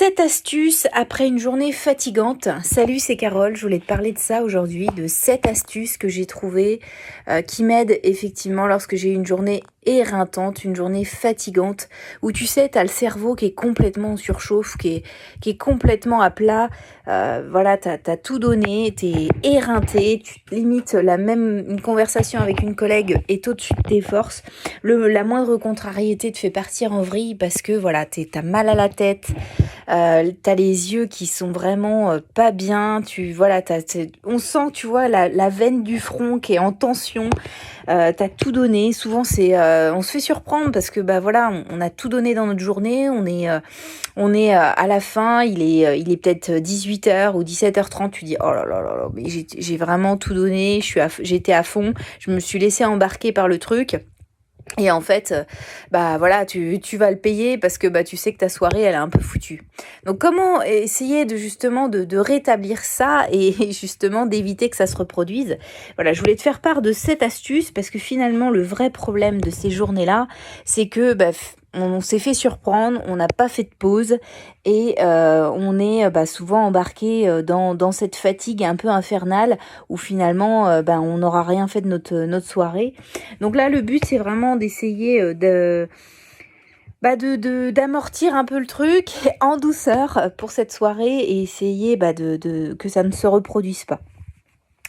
7 astuces après une journée fatigante. Salut, c'est Carole, je voulais te parler de ça aujourd'hui, de 7 astuces que j'ai trouvées qui m'aident effectivement lorsque j'ai une journée éreintante, une journée fatigante, où tu sais, t'as le cerveau qui est complètement en surchauffe, qui est complètement à plat, voilà, t'as tout donné, t'es éreinté, tu limites une conversation avec une collègue est au-dessus de tes forces, la moindre contrariété te fait partir en vrille parce que voilà, t'as mal à la tête, t'as les yeux qui sont vraiment pas bien, on sent, tu vois, la veine du front qui est en tension. T'as tout donné. Souvent, on se fait surprendre parce que bah voilà, on a tout donné dans notre journée. On est à la fin. Il est peut-être 18h ou 17h30. Tu dis oh là là là là, mais j'ai vraiment tout donné. J'étais à fond. Je me suis laissée embarquer par le truc. Et en fait, bah voilà, tu vas le payer parce que bah tu sais que ta soirée elle est un peu foutue. Donc comment essayer de rétablir ça et justement d'éviter que ça se reproduise. Voilà, je voulais te faire part de cette astuce parce que finalement le vrai problème de ces journées-là, c'est que on s'est fait surprendre, on n'a pas fait de pause et on est souvent embarqué dans cette fatigue un peu infernale où finalement on n'aura rien fait de notre soirée. Donc là, le but, c'est vraiment d'essayer d'amortir un peu le truc en douceur pour cette soirée et essayer que ça ne se reproduise pas.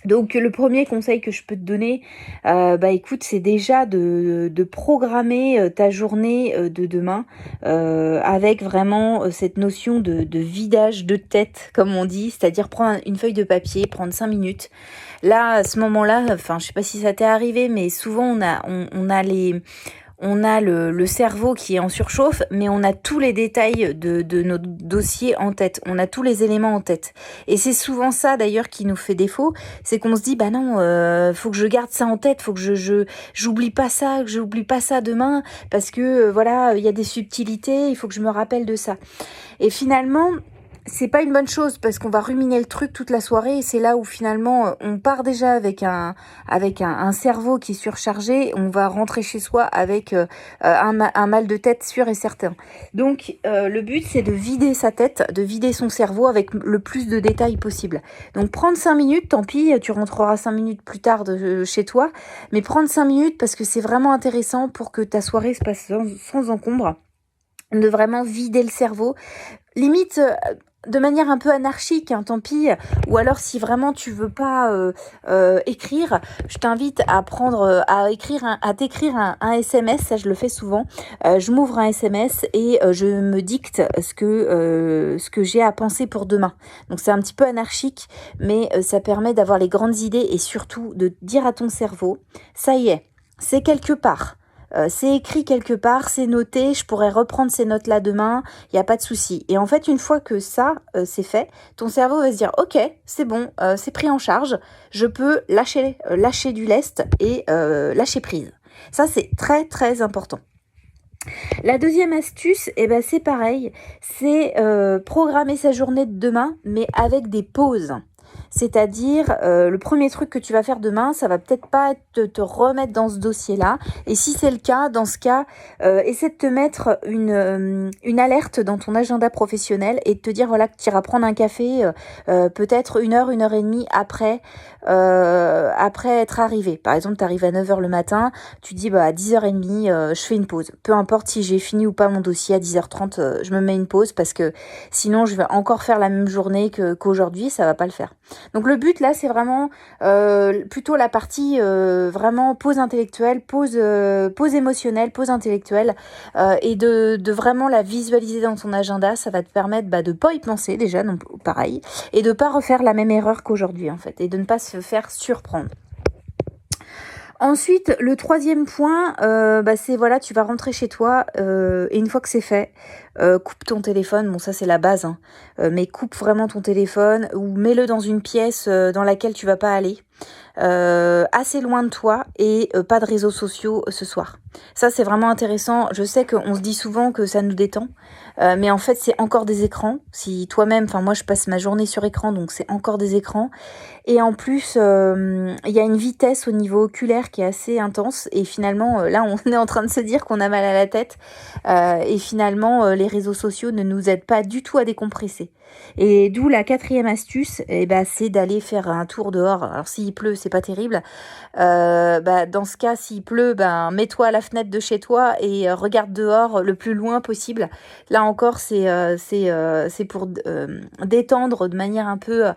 Donc le premier conseil que je peux te donner, écoute, c'est déjà de programmer ta journée de demain avec vraiment cette notion de vidage de tête, comme on dit, c'est-à-dire prendre une feuille de papier, prendre 5 minutes. Là, à ce moment-là, enfin, je sais pas si ça t'est arrivé, mais souvent on a le cerveau qui est en surchauffe, mais on a tous les détails de notre dossier en tête. On a tous les éléments en tête. Et c'est souvent ça d'ailleurs qui nous fait défaut, c'est qu'on se dit bah non, faut que je garde ça en tête, faut que j'oublie pas ça, que j'oublie pas ça demain, parce que voilà, il y a des subtilités, il faut que je me rappelle de ça. Et finalement, c'est pas une bonne chose parce qu'on va ruminer le truc toute la soirée et c'est là où finalement on part déjà avec un cerveau qui est surchargé, on va rentrer chez soi avec un mal de tête sûr et certain. Donc le but c'est de vider sa tête, de vider son cerveau avec le plus de détails possible. Donc prendre 5 minutes, tant pis, tu rentreras 5 minutes plus tard chez toi, mais prendre 5 minutes parce que c'est vraiment intéressant pour que ta soirée se passe sans encombre, de vraiment vider le cerveau. Limite de manière un peu anarchique, tant pis. Ou alors si vraiment tu veux pas écrire, je t'invite à t'écrire un SMS. Ça je le fais souvent. Je m'ouvre un SMS et je me dicte ce que j'ai à penser pour demain. Donc c'est un petit peu anarchique, mais ça permet d'avoir les grandes idées et surtout de dire à ton cerveau, ça y est, c'est quelque part. C'est écrit quelque part, c'est noté, je pourrais reprendre ces notes-là demain, il n'y a pas de souci. Et en fait, une fois que ça, c'est fait, ton cerveau va se dire, ok, c'est bon, c'est pris en charge, je peux lâcher du lest et lâcher prise. Ça, c'est très, très important. La deuxième astuce, c'est pareil, c'est programmer sa journée de demain, mais avec des pauses. C'est-à-dire, le premier truc que tu vas faire demain, ça va peut-être pas être te remettre dans ce dossier-là. Et si c'est le cas, dans ce cas, essaie de te mettre une alerte dans ton agenda professionnel et de te dire voilà que tu iras prendre un café peut-être 1 heure et demie après être arrivé. Par exemple, tu arrives à 9h le matin, tu dis à 10h30, je fais une pause. Peu importe si j'ai fini ou pas mon dossier à 10h30, je me mets une pause parce que sinon je vais encore faire la même journée qu'aujourd'hui, ça va pas le faire. Donc le but là c'est vraiment plutôt la partie vraiment pause intellectuelle, pause émotionnelle, pause intellectuelle et de vraiment la visualiser dans ton agenda. Ça va te permettre de pas y penser déjà, non, pareil, et de pas refaire la même erreur qu'aujourd'hui en fait, et de ne pas se faire surprendre. Ensuite, le troisième point, c'est voilà, tu vas rentrer chez toi et une fois que c'est fait, coupe ton téléphone. Bon, ça c'est la base, hein, mais coupe vraiment ton téléphone ou mets-le dans une pièce dans laquelle tu vas pas aller, assez loin de toi et pas de réseaux sociaux ce soir. Ça, c'est vraiment intéressant. Je sais qu'on se dit souvent que ça nous détend, mais en fait, c'est encore des écrans. Si toi-même, enfin moi, je passe ma journée sur écran, donc c'est encore des écrans. Et en plus, il y a une vitesse au niveau oculaire qui est assez intense. Et finalement, là, on est en train de se dire qu'on a mal à la tête. Et finalement, les réseaux sociaux ne nous aident pas du tout à décompresser. Et d'où la 4e astuce, c'est d'aller faire un tour dehors. Alors s'il pleut, c'est pas terrible. Dans ce cas, s'il pleut, mets-toi à la fenêtre de chez toi et regarde dehors le plus loin possible. Là encore, c'est pour détendre de manière un peu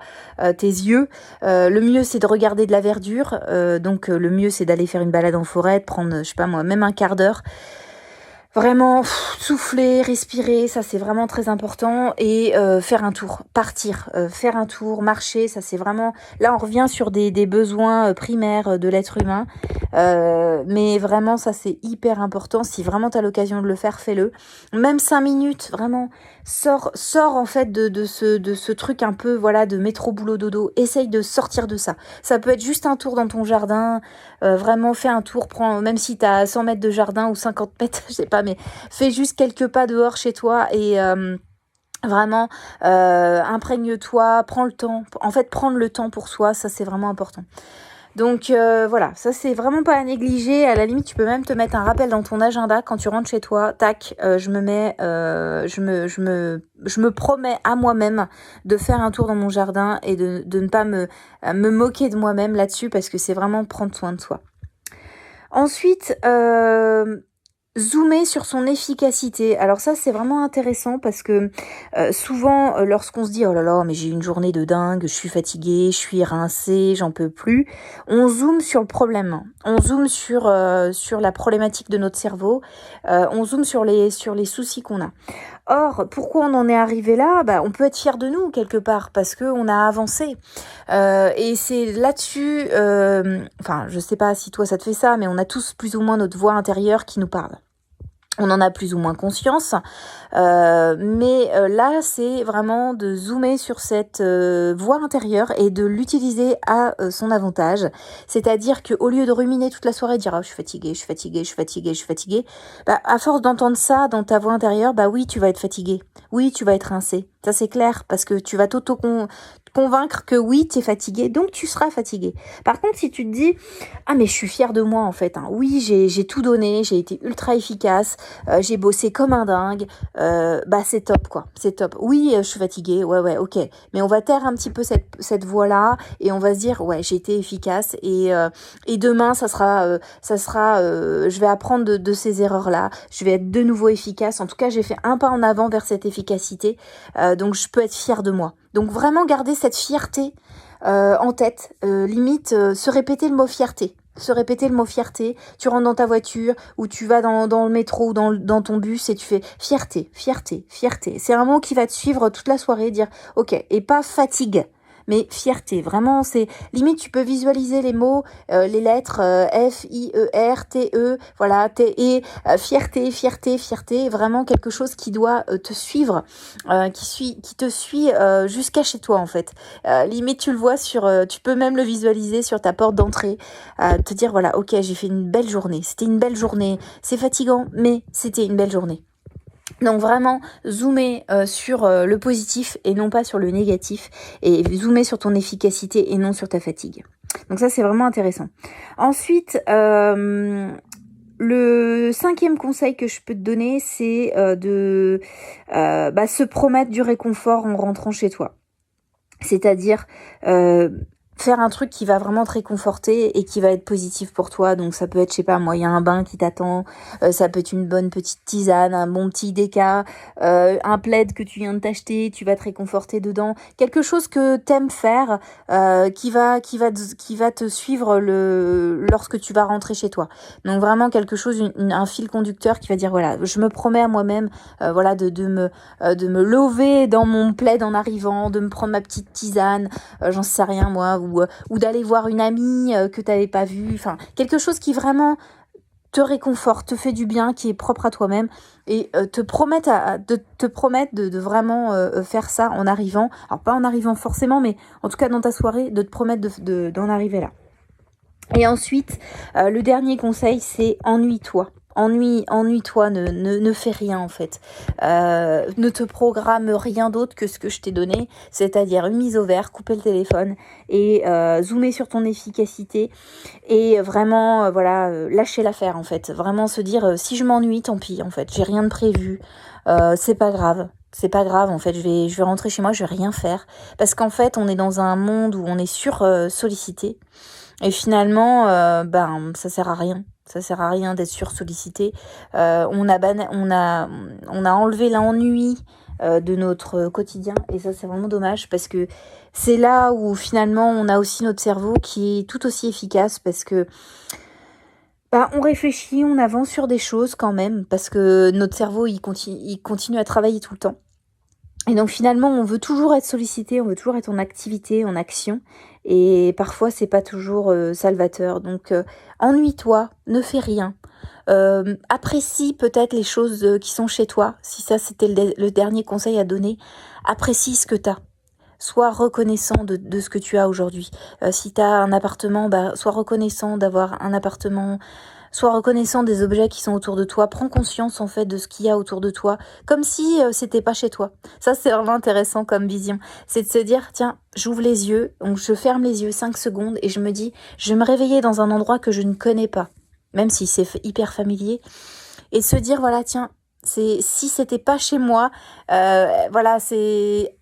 tes yeux. Le mieux, c'est de regarder de la verdure. Donc, le mieux, c'est d'aller faire une balade en forêt, de prendre, je sais pas moi, même un quart d'heure. Vraiment souffler, respirer, ça c'est vraiment très important. Et faire un tour, partir, faire un tour, marcher, ça c'est vraiment... Là on revient sur des besoins primaires de l'être humain. Mais vraiment ça c'est hyper important. Si vraiment tu as l'occasion de le faire, fais-le. Même 5 minutes, vraiment, sors en fait de ce truc un peu voilà de métro boulot dodo. Essaye de sortir de ça. Ça peut être juste un tour dans ton jardin. Vraiment fais un tour, même si tu as 100 mètres de jardin ou 50 mètres, je sais pas, mais fais juste quelques pas dehors chez toi et vraiment imprègne-toi, prends le temps. En fait, prendre le temps pour soi, ça c'est vraiment important. Donc voilà, ça c'est vraiment pas à négliger. À la limite, tu peux même te mettre un rappel dans ton agenda quand tu rentres chez toi. Tac, je me promets à moi-même de faire un tour dans mon jardin et de ne pas me moquer de moi-même là-dessus parce que c'est vraiment prendre soin de soi. Ensuite, zoomer sur son efficacité. Alors ça, c'est vraiment intéressant parce que souvent, lorsqu'on se dit « Oh là là, mais j'ai une journée de dingue, je suis fatiguée, je suis rincée, j'en peux plus », on zoome sur le problème. On zoome sur la problématique de notre cerveau. On zoome sur les soucis qu'on a. Or, pourquoi on en est arrivé là ? On peut être fier de nous quelque part parce que on a avancé. Et c'est là-dessus, je sais pas si toi ça te fait ça, mais on a tous plus ou moins notre voix intérieure qui nous parle. On en a plus ou moins conscience, mais là c'est vraiment de zoomer sur cette voix intérieure et de l'utiliser à son avantage. C'est-à-dire qu'au lieu de ruminer toute la soirée, dire « Oh, je suis fatiguée », à force d'entendre ça dans ta voix intérieure, oui, tu vas être fatigué, oui, tu vas être rincé. Ça c'est clair, parce que tu vas convaincre que oui, tu es fatigué, donc tu seras fatigué. Par contre, si tu te dis « Ah mais je suis fière de moi en fait, hein. Oui, j'ai tout donné, j'ai été ultra efficace, j'ai bossé comme un dingue, c'est top quoi, c'est top. Oui, je suis fatiguée, ouais, ok. Mais on va taire un petit peu cette voix-là et on va se dire ouais, j'ai été efficace et demain ça sera je vais apprendre de ces erreurs-là, je vais être de nouveau efficace. En tout cas, j'ai fait un pas en avant vers cette efficacité, donc je peux être fière de moi. Donc vraiment garder cette fierté en tête, limite se répéter le mot fierté. Tu rentres dans ta voiture ou tu vas dans le métro ou dans ton bus et tu fais fierté. C'est un mot qui va te suivre toute la soirée, dire ok, et pas fatigue. Mais fierté, vraiment, c'est limite tu peux visualiser les mots, les lettres F, I, E, R, T, E, voilà, T, E, fierté, vraiment quelque chose qui doit te suivre, qui te suit jusqu'à chez toi en fait. Limite tu le vois tu peux même le visualiser sur ta porte d'entrée, te dire voilà, ok, j'ai fait une belle journée, c'était une belle journée, c'est fatigant, mais c'était une belle journée. Donc vraiment zoomer sur le positif et non pas sur le négatif, et zoomer sur ton efficacité et non sur ta fatigue. Donc ça c'est vraiment intéressant. Ensuite, le 5e conseil que je peux te donner, c'est de se promettre du réconfort en rentrant chez toi. C'est-à-dire faire un truc qui va vraiment te réconforter et qui va être positif pour toi. Donc ça peut être, je sais pas moi, il y a un bain qui t'attend, ça peut être une bonne petite tisane, un bon petit déca, un plaid que tu viens de t'acheter, tu vas te réconforter dedans. Quelque chose que t'aimes faire, qui va te suivre lorsque tu vas rentrer chez toi. Donc vraiment quelque chose, un fil conducteur qui va dire voilà, je me promets à moi-même, de me lever dans mon plaid en arrivant, de me prendre ma petite tisane, j'en sais rien moi, ou d'aller voir une amie que t'avais pas vue, enfin quelque chose qui vraiment te réconforte, te fait du bien, qui est propre à toi-même, et te promettre de vraiment faire ça en arrivant, alors pas en arrivant forcément, mais en tout cas dans ta soirée, de te promettre d'en arriver là. Et ensuite, le dernier conseil, c'est ennuie-toi. Ennuie-toi, ne fais rien en fait. Ne te programme rien d'autre que ce que je t'ai donné, c'est-à-dire une mise au vert, couper le téléphone et zoomer sur ton efficacité et vraiment lâcher l'affaire en fait. Vraiment se dire si je m'ennuie, tant pis en fait, j'ai rien de prévu, c'est pas grave. C'est pas grave en fait, je vais rentrer chez moi, je vais rien faire. Parce qu'en fait, on est dans un monde où on est sollicité. Et finalement, ça sert à rien. Ça sert à rien d'être sursollicité. On a enlevé l'ennui de notre quotidien. Et ça, c'est vraiment dommage parce que c'est là où finalement on a aussi notre cerveau qui est tout aussi efficace parce que on réfléchit, on avance sur des choses quand même parce que notre cerveau il continue à travailler tout le temps. Et donc finalement, on veut toujours être sollicité, on veut toujours être en activité, en action. Et parfois, c'est pas toujours salvateur. Donc ennuie-toi, ne fais rien. Apprécie peut-être les choses qui sont chez toi. Si ça, c'était le dernier conseil à donner, apprécie ce que tu as. Sois reconnaissant de ce que tu as aujourd'hui. Si tu as un appartement, sois reconnaissant d'avoir un appartement. Sois reconnaissant des objets qui sont autour de toi. Prends conscience en fait de ce qu'il y a autour de toi, comme si c'était pas chez toi. Ça, c'est vraiment intéressant comme vision. C'est de se dire, tiens, j'ouvre les yeux, donc je ferme les yeux 5 secondes et je me dis, je vais me réveiller dans un endroit que je ne connais pas, même si c'est hyper familier, et se dire, voilà, tiens, si c'était pas chez moi, c'est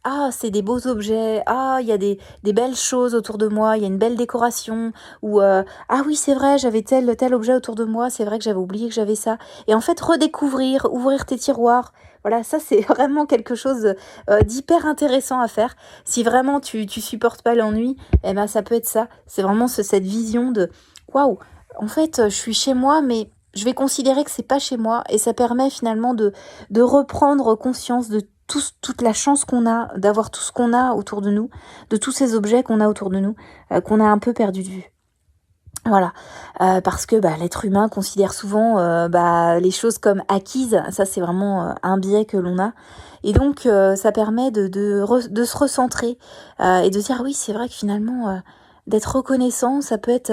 des beaux objets, il y a des belles choses autour de moi, il y a une belle décoration, ou ah oui c'est vrai, j'avais tel objet autour de moi, c'est vrai que j'avais oublié que j'avais ça, et en fait redécouvrir, ouvrir tes tiroirs, voilà, ça c'est vraiment quelque chose d'hyper intéressant à faire. Si vraiment tu supportes pas l'ennui, ça peut être ça, c'est vraiment cette vision de waouh, en fait je suis chez moi mais je vais considérer que c'est pas chez moi, et ça permet finalement de reprendre conscience de toute la chance qu'on a d'avoir tout ce qu'on a autour de nous, de tous ces objets qu'on a autour de nous, qu'on a un peu perdu de vue. Voilà, parce que l'être humain considère souvent les choses comme acquises. Ça c'est vraiment un biais que l'on a, et donc ça permet de se recentrer et de dire oui, c'est vrai que finalement d'être reconnaissant, ça peut être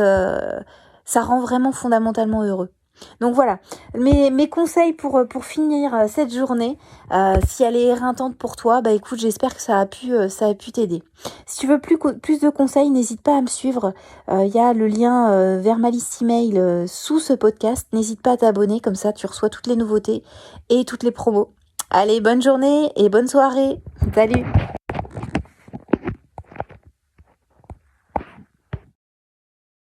ça rend vraiment fondamentalement heureux. Donc voilà, mes conseils pour finir cette journée, si elle est éreintante pour toi, écoute, j'espère que ça a pu t'aider. Si tu veux plus de conseils, n'hésite pas à me suivre. Il y a le lien vers ma liste email sous ce podcast. N'hésite pas à t'abonner, comme ça tu reçois toutes les nouveautés et toutes les promos. Allez, bonne journée et bonne soirée. Salut!